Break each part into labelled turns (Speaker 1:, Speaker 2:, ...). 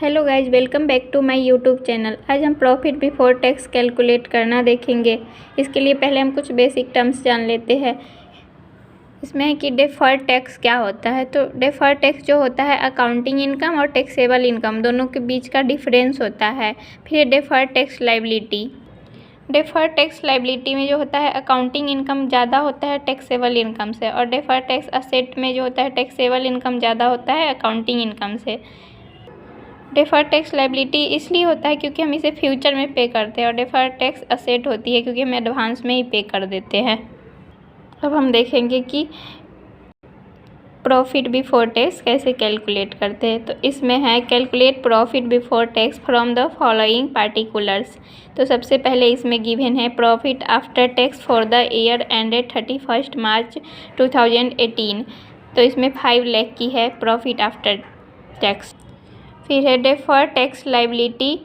Speaker 1: Hello guys, welcome back to my YouTube channel. आज हम profit before tax calculate करना देखेंगे। इसके लिए पहले हम कुछ बेसिक टर्म्स जान लेते हैं। इसमें है कि डेफर्ड टैक्स क्या होता है। तो डेफर्ड टैक्स जो होता है अकाउंटिंग इनकम और टैक्सेबल इनकम दोनों के बीच का डिफरेंस होता है। फिर deferred tax liability. Deferred tax liability में जो होता है अकाउंटिंग इनकम ज़्यादा होता है टैक्सेबल इनकम से, और डेफर्ड टैक्स असेट में जो होता है टैक्सेबल इनकम ज़्यादा होता है अकाउंटिंग इनकम से। डेफर्ड टैक्स लायबिलिटी इसलिए होता है क्योंकि हम इसे फ्यूचर में पे करते हैं, और डेफर्ड टैक्स असेट होती है क्योंकि हम एडवांस में ही पे कर देते हैं। अब हम देखेंगे कि प्रॉफिट बिफोर टैक्स कैसे कैलकुलेट करते हैं। तो इसमें है calculate profit before tax from the following particulars. तो सबसे पहले इसमें गिवन है profit after tax for the year ended 31 मार्च 2018। तो इसमें 5 लाख की है प्रॉफिट आफ्टर टैक्स। फिर है deferred tax liability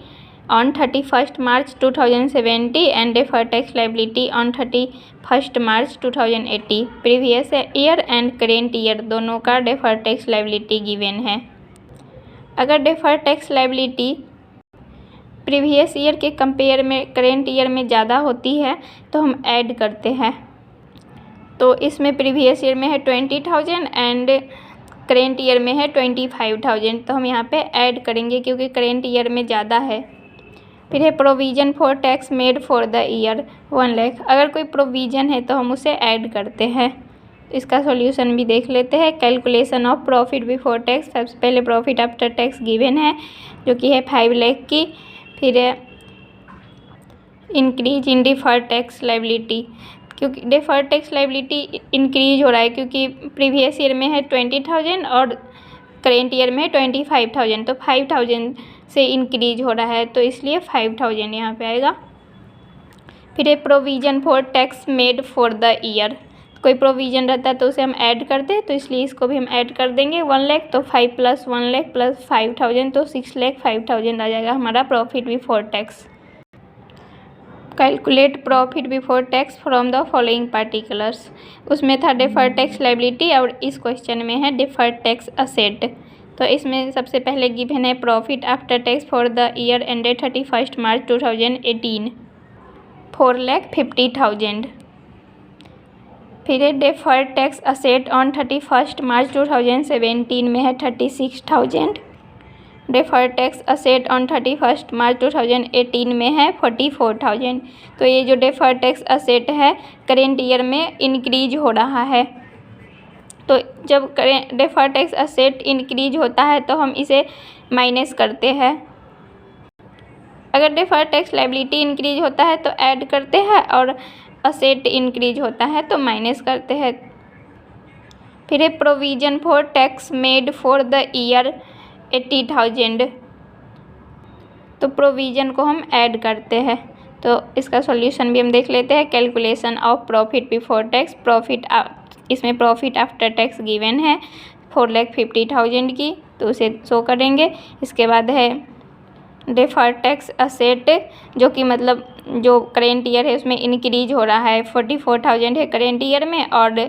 Speaker 1: on 31 March 2070 and deferred tax liability on 31 March 2080। Previous year and current year दोनों का डेफर्ड टैक्स लायबिलिटी गिवन है। अगर deferred tax liability previous year के कंपेयर में करेंट ईयर में ज़्यादा होती है तो हम ऐड करते हैं। तो इसमें प्रीवियस ईयर में है 20,000 एंड करेंट ईयर में है 25,000, तो हम यहाँ पे ऐड करेंगे क्योंकि करेंट ईयर में ज़्यादा है। फिर है provision for tax made for the year 1 lakh. अगर कोई प्रोविज़न है तो हम उसे ऐड करते हैं। इसका सॉल्यूशन भी देख लेते हैं। Calculation of profit before tax. सबसे पहले प्रॉफिट आफ्टर टैक्स गिवन है जो कि है 5 लाख की। फिर है increase in deferred tax liability, क्योंकि डेफर्ड टैक्स लायबिलिटी इंक्रीज हो रहा है क्योंकि प्रीवियस ईयर में है 20,000 और करेंट ईयर में है 25,000, तो 5,000 से इंक्रीज हो रहा है, तो इसलिए 5,000 यहाँ पे आएगा। फिर है provision for tax made for the year. कोई प्रोविज़न रहता है तो उसे हम ऐड करते हैं, तो इसलिए इसको भी हम ऐड कर देंगे। 1 लाख तो 5 + 1 लाख + 5,000 तो 6,05,000 आ जाएगा हमारा profit before tax. Calculate profit before tax from the following particulars. उसमें था डेफर्ड टैक्स लायबिलिटी और इस क्वेश्चन में है डेफर्ड टैक्स असेट। तो इसमें सबसे पहले गिवन है profit after tax for the year ended 31 मार्च 2018 4,50,000। फिर है डेफर्ड टैक्स असेट ऑन 31 मार्च 2017 में है 36,000। डेफर्ड टैक्स असेट ऑन 31 मार्च 2018 में है 44,000। तो ये जो डेफर्ड टैक्स असेट है करेंट ईयर में इंक्रीज हो रहा है। तो जब डेफर्ड टैक्स असेट इंक्रीज होता है तो हम इसे माइनस करते हैं। अगर डेफर्ड टैक्स लायबिलिटी इंक्रीज होता है तो ऐड करते हैं, और असेट इंक्रीज होता है तो माइनस करते हैं। फिर है provision for tax made for the year 80,000। तो प्रोविज़न को हम ऐड करते हैं। तो इसका सॉल्यूशन भी हम देख लेते हैं। Calculation of profit before tax. इसमें प्रॉफिट आफ्टर टैक्स गिवन है 4,50,000 की, तो उसे शो करेंगे। इसके बाद है डेफर्ड टैक्स असेट जो कि मतलब जो करेंट ईयर है उसमें इंक्रीज हो रहा है। 44,000 है करेंट ईयर में और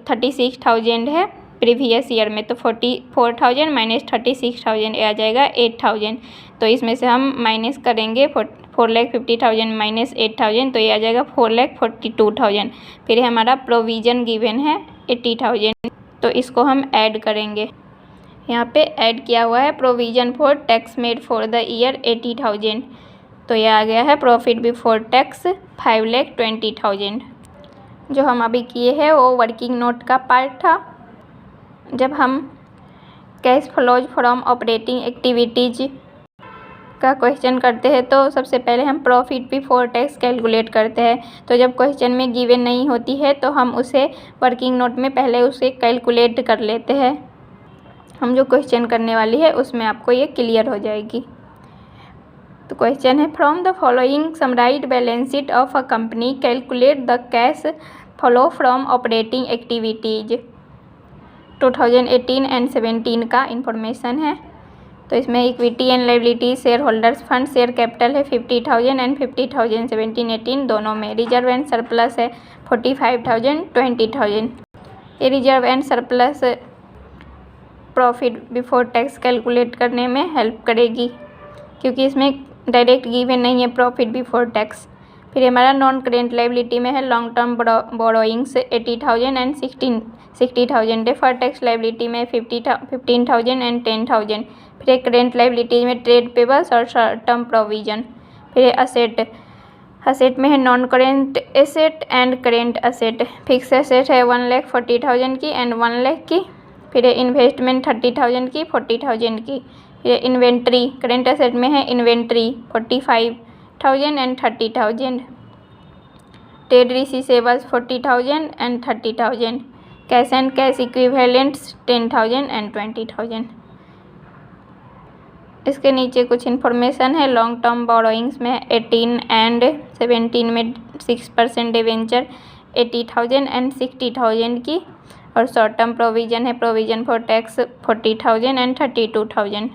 Speaker 1: 36,000 है प्रीवियस ईयर में, तो 44,000 - 36,000 आ जाएगा 8,000। तो इसमें से हम माइनस करेंगे 4,50,000 - 8,000, तो ये आ जाएगा 4,42,000। फिर हमारा प्रोविज़न गिवन है 80,000, तो इसको हम ऐड करेंगे। यहाँ पे ऐड किया हुआ है provision for tax made for the year 80,000, तो ये आ गया है प्रॉफिट बिफोर टैक्स 5,20,000। जो हम अभी किए हैं वो वर्किंग नोट का पार्ट था। जब हम cash flows from operating activities का क्वेश्चन करते हैं तो सबसे पहले हम प्रॉफिट बिफोर टैक्स कैलकुलेट करते हैं। तो जब क्वेश्चन में गिवन नहीं होती है तो हम उसे वर्किंग नोट में पहले उसे कैलकुलेट कर लेते हैं। हम जो क्वेश्चन करने वाली है उसमें आपको ये क्लियर हो जाएगी। तो क्वेश्चन है from the following summarised balance sheet of a company calculate the cash flow from operating activities. 2018 and 17 का इंफॉर्मेशन है। तो इसमें equity and liability, share holders fund, share capital है 50,000 एंड 50,000 17-18 दोनों में। रिजर्व एंड सरप्लस है 45,000 20,000। ये reserve and surplus profit before tax calculate करने में हेल्प करेगी, क्योंकि इसमें डायरेक्ट गिवन नहीं है प्रॉफिट बिफोर टैक्स। फिर हमारा नॉन करेंट लाइबिलिटी में है long term borrowings 80,000 and 60,000। Defer tax liability में 15,000 एंड 10,000। फिर करेंट लाइबिलिटी में ट्रेड पेबल्स और शॉर्ट टर्म प्रोविजन। फिर असेट में है non current asset and current asset. Fix asset है 1,40,000 की एंड 1 लाख की। फिर इन्वेस्टमेंट 30,000 की, 40,000 की। फिर इन्वेंट्री, करेंट एसेट में है inventory 45,000 and 30,000। Trade receivables 40,000 and 30,000। Cash and cash equivalents 10,000 and 20,000। इसके नीचे कुछ इन्फॉर्मेशन है। लॉन्ग टर्म बोरोइंग्स में 18 एंड 17 में 6% डिवेंचर 80,000 एंड 60,000 की। और शॉर्ट टर्म प्रोविजन है प्रोविजन फॉर टैक्स 40,000 एंड 32,000।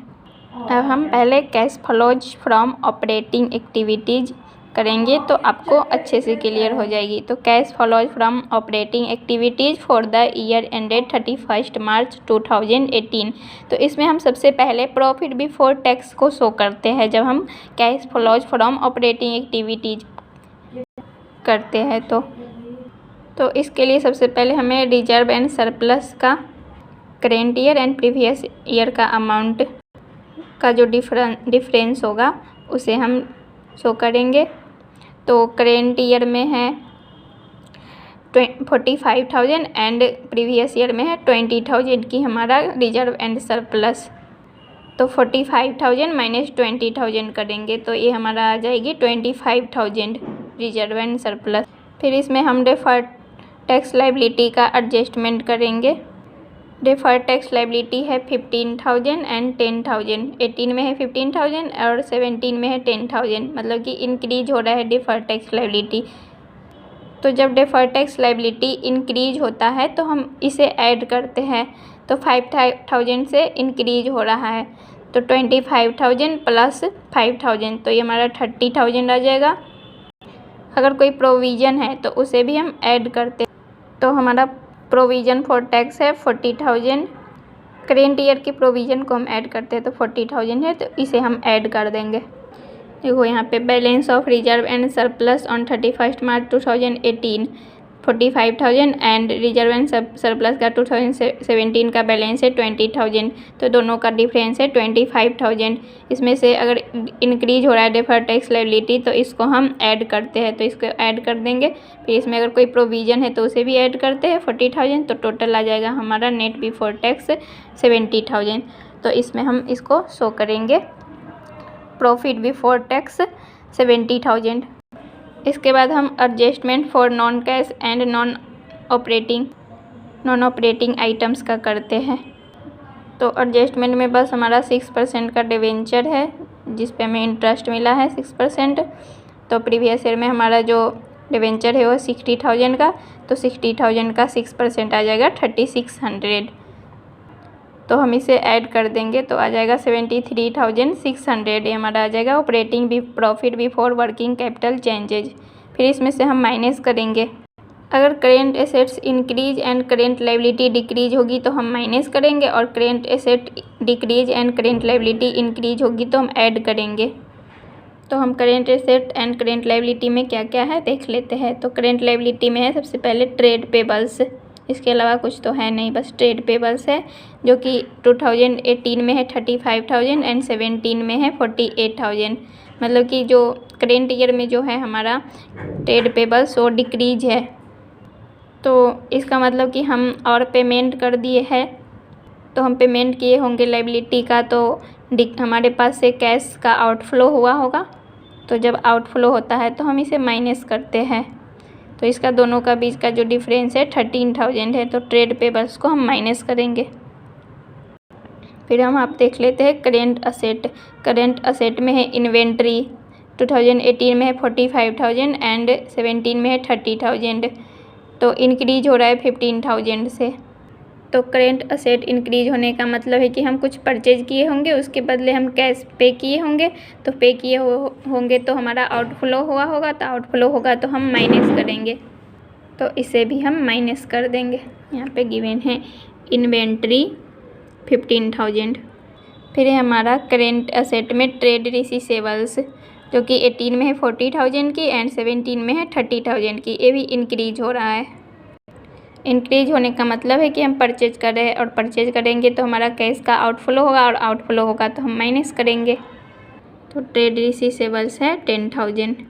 Speaker 1: अब हम पहले cash flows from operating activities करेंगे तो आपको अच्छे से क्लियर हो जाएगी। तो cash flows from operating activities for the year ended 31 मार्च 2018। तो इसमें हम सबसे पहले प्रॉफिट बिफोर टैक्स को शो करते हैं जब हम cash flows from operating activities करते हैं। तो इसके लिए सबसे पहले हमें रिजर्व एंड सरप्लस का current year and previous year का अमाउंट का जो डिफरेंस होगा उसे हम शो करेंगे। तो करेंट ईयर में है 45,000 एंड प्रीवियस ईयर में है 20,000 की हमारा रिजर्व एंड सरप्लस। तो 45,000 माइनस 20,000 करेंगे तो ये हमारा आ जाएगी 25,000 रिजर्व एंड सरप्लस। फिर इसमें हम डेफर्ड टैक्स लाइबिलिटी का एडजस्टमेंट करेंगे। डेफर्ड टैक्स लाइबिलिटी है 15,000 एंड 10,000। 18 में है 15,000 और 17 में है 10,000, मतलब कि इंक्रीज हो रहा है डेफर्ड टैक्स लाइबिलिटी। तो जब डेफर्ड टैक्स लाइबिलिटी इंक्रीज होता है तो हम इसे ऐड करते हैं। तो 5,000 से इंक्रीज हो रहा है तो 25,000 प्लस 5,000 तो ये हमारा 30,000 आ जाएगा। अगर कोई प्रोविज़न है तो उसे भी हम ऐड करते हैं। तो हमारा प्रोविज़न फॉर टैक्स है 40,000। करेंट ईयर की प्रोविज़न को हम ऐड करते हैं तो 40,000 है तो इसे हम ऐड कर देंगे। देखो यहाँ पे balance of reserve and surplus on 31 March 2018 45,000 and reserve and surplus का 2017 का बैलेंस है 20,000। तो दोनों का डिफरेंस है 25,000। इसमें से अगर इंक्रीज हो रहा है डेफर्ड टैक्स लायबिलिटी तो इसको हम ऐड करते हैं, तो इसको ऐड कर देंगे। फिर इसमें अगर कोई प्रोविज़न है तो उसे भी ऐड करते हैं 40,000, तो टोटल आ जाएगा हमारा नेट बिफोर टैक्स 70,000। तो इसमें हम इसको शो करेंगे प्रॉफिट बिफोर टैक्स 70,000। इसके बाद हम adjustment for non cash and non operating items का करते हैं। तो एडजस्टमेंट में बस हमारा 6% का डिवेंचर है जिस पे हमें इंटरेस्ट मिला है 6%। तो प्रीवियस ईयर में हमारा जो डिवेंचर है वो 60,000 का, तो 60,000 का 6% आ जाएगा 3,600। तो हम इसे ऐड कर देंगे तो आ जाएगा 73,600। ये हमारा आ जाएगा operating profit before working capital changes. फिर इसमें से हम माइनस करेंगे। अगर current assets increase and current liability decrease होगी तो हम माइनस करेंगे, और current asset decrease and current liability increase होगी तो हम ऐड करेंगे। तो हम current asset and current liability में क्या क्या है देख लेते हैं। तो करेंट लायबिलिटी में है सबसे पहले ट्रेड पेबल्स, इसके अलावा कुछ तो है नहीं, बस ट्रेड पेबल्स है जो कि 2018 में है 35,000 एंड 17 में है 48,000। मतलब कि जो करेंट ईयर में जो है हमारा ट्रेड पेबल्स वो डिक्रीज है, तो इसका मतलब कि हम और पेमेंट कर दिए है। तो हम पेमेंट किए होंगे लायबिलिटी का, तो हमारे पास से कैश का आउटफ्लो हुआ होगा। तो जब आउटफ्लो होता है तो हम इसे माइनस करते हैं। तो इसका दोनों का बीच का जो डिफरेंस है 13,000 है, तो ट्रेड पेबल्स को हम माइनस करेंगे। फिर हम आप देख लेते हैं करेंट असेट। करेंट असेट में है इन्वेंट्री, 2018 में है 45,000 एंड 17 में है 30,000। तो इंक्रीज हो रहा है 15,000 से। तो करेंट असेट इंक्रीज होने का मतलब है कि हम कुछ परचेज किए होंगे, उसके बदले हम कैश पे किए होंगे। तो पे किए होंगे तो हमारा आउटफ्लो हुआ होगा, तो आउटफ्लो होगा तो हम माइनस करेंगे। तो इसे भी हम माइनस कर देंगे। यहाँ पे गिवन है इन्वेंट्री 15,000। फिर है हमारा करेंट असेट में ट्रेड रिसीवेबल्स, जो कि 18 में है 40,000 की एंड 17 में है 30,000 की। ये भी इंक्रीज हो रहा है। इंक्रीज होने का मतलब है कि हम परचेज कर रहे हैं, और परचेज करेंगे तो हमारा कैश का आउटफ्लो होगा, और आउटफ्लो होगा तो हम माइनस करेंगे। तो ट्रेड रिसीवेबल्स है 10,000,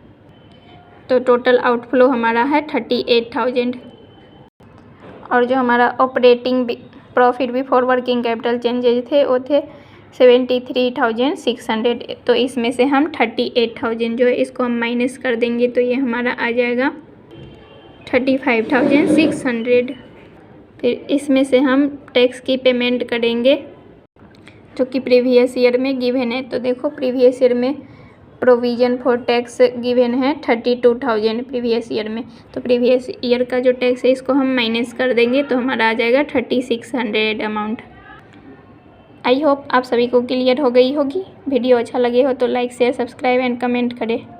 Speaker 1: तो टोटल आउटफ्लो हमारा है 38,000। और जो हमारा operating profit before working capital changes थे वो थे 73,600। तो इसमें से हम 38,000 जो है इसको हम माइनस कर देंगे, तो ये हमारा आ जाएगा 35,600। फिर इसमें से हम टैक्स की पेमेंट करेंगे, जो कि प्रीवियस ईयर में गिवन है। तो देखो प्रीवियस ईयर में प्रोविज़न फॉर टैक्स गिवन है 32,000 प्रीवियस ईयर में। तो प्रीवियस ईयर का जो टैक्स है इसको हम माइनस कर देंगे, तो हमारा आ जाएगा 3600 अमाउंट। आई होप आप सभी को क्लियर हो गई होगी। वीडियो अच्छा लगे हो तो like share subscribe and comment करें।